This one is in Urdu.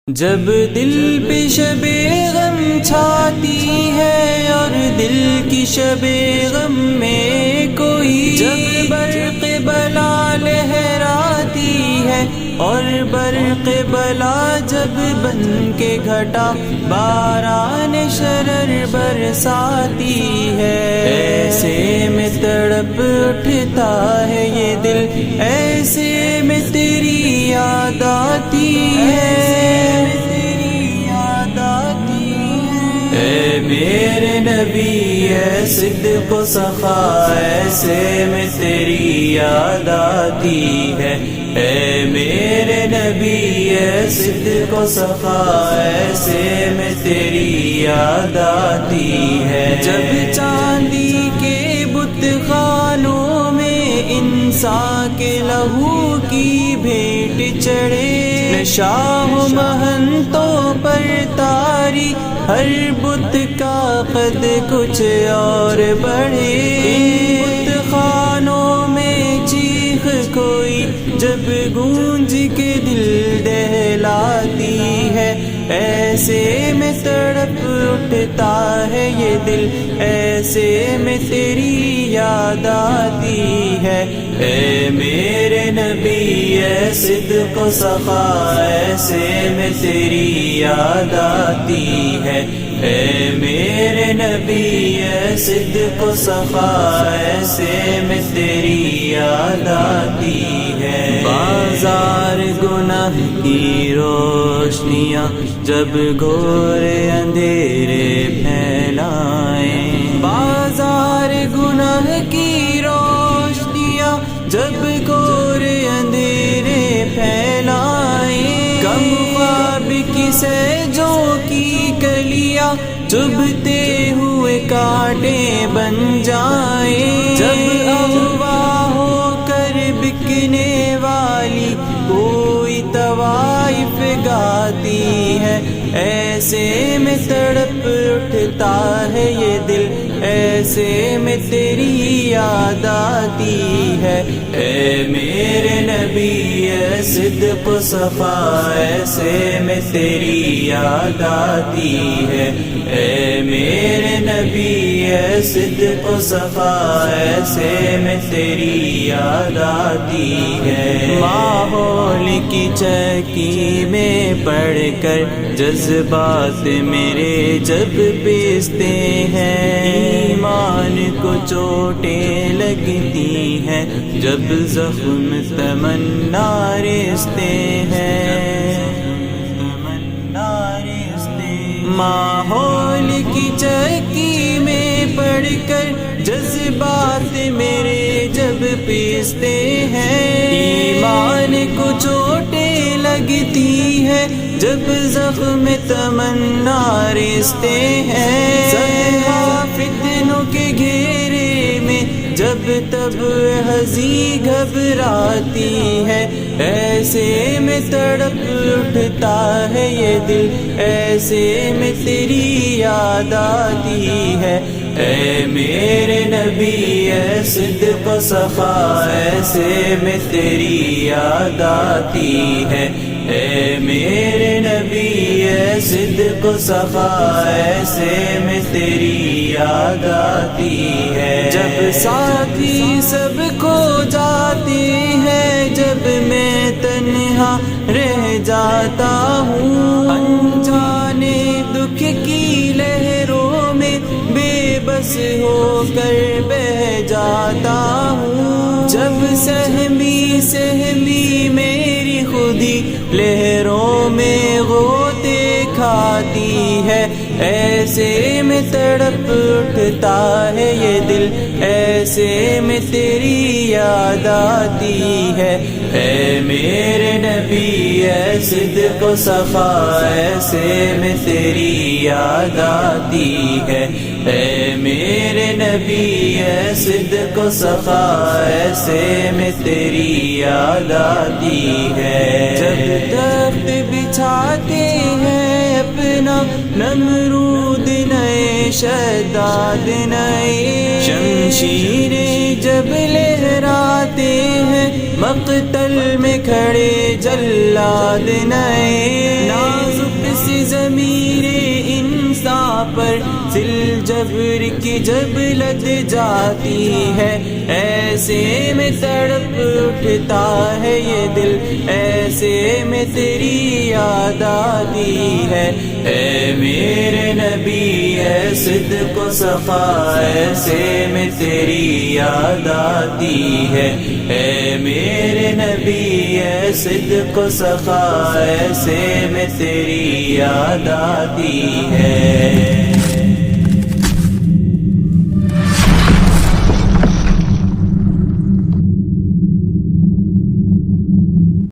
جب دل پہ شب غم چھاتی ہے اور دل کی شب غم میں کوئی، جب برق بلا لہراتی ہے اور برق بلا جب بن کے گھٹا باران شرر برساتی ہے، ایسے میں تڑپ اٹھتا ہے یہ دل، ایسے میں تیری یاد آتی ہے، اے میرے نبی اے صدق و صفا، ایسے میں تیری یاد آتی ہے، اے میرے نبی اے صدق و صفا، ایسے میں تیری یاد آتی ہے۔ جب چاندی کے بت خانوں میں انسان کے لہو کی بھیٹ چڑھے، شاہ مہنتوں پر تاری ہر بت کا قد کچھ اور بڑھے، بت خانوں میں چیخ کوئی جب گونج کے دل دہلاتی ہے، ایسے میں تڑپ اٹھتا ہے یہ دل، ایسے میں تیری یاد آتی ہے، اے میرے نبی اے صدق و صفا، ایسے میں تیری یاد آتی ہے، اے میرے نبی اے صدق و صفا، ایسے میں تیری یاد آتی ہے۔ بازار گناہ کی روشنیاں جب گھور اندھیرے پھیلائیں، بازار گناہ کی روشنیاں جب گھور اندھیرے پھیلائیں، کم خواب کی سیجوں کی کلیاں چبھتے ہوئے کانٹے بن جائیں، جب اغوا ہو کر بکنے والی کوئی طوائف گاتی ہے، ایسے میں تڑپ اٹھتا ہے یہ دل، ایسے میں تیری یاد آتی ہے، اے میرے نبی اے صدق و صفا، ایسے میں تیری یاد آتی ہے، اے میرے نبی اے صدق و صفا، ایسے میں تیری یاد آتی ہے۔ ماحول کی چکی میں پڑھ کر جذبات میرے جب پیستے ہیں، ایمان کو چوٹیں لگتی ہیں جب زخم تمنا رستے ہیں، ماحول کی چکی میں پڑھ کر جذبات میرے جب پیستے ہیں، ایمان کو چوٹیں لگتی ہے جب زخم تمنا رستے ہیں، فتنوں کے گھیرے میں جب تب ہنسی گھبراتی ہے، ایسے میں تڑپ اٹھتا ہے یہ دل، ایسے میں تیری یاد آتی ہے، اے میرے نبی اے صدق و صفا، ایسے میں تیری یاد آتی ہے، اے میرے نبی اے صدق و صفا، ایسے میں تیری یاد آتی ہے۔ جب ساتھی سب کھو جاتے ہیں، جب میں تنہا رہ جاتا ہوں، انجانے دکھ کی لہروں میں بے بس ہو کر بہہ جاتا ہوں، جب سہمی سہمی میری خودی لہروں میں غوطے کھاتی ہے، ایسے میں تڑپ اٹھتا ہے یہ دل، ایسے میں تیری یاد آتی ہے، اے میرے نبی اے صدق و صفا، ایسے میں تیری یاد آتی ہے، اے میرے نبی اے صدق و صفا، ایسے میں تیری یاد آتی ہے۔ جب تخت بچھاتے ہیں اپنا نمرود نئے شداد نئے، شمشیریں جب لہراتے ہیں مقتل میں کھڑے جلاد نئے، نازک سی ضمیر انسان پر سل جبر کی جب لگ جاتی ہے، ایسے میں تڑپ اٹھتا ہے یہ دل، ایسے میں تیری یاد آتی ہے۔ اے میرے نبی اے صدق و صفا، ایسے میں تیری یاد آتی ہے۔ اے میرے نبی اے صدق و صفا، ایسے میں تیری یاد آتی ہے۔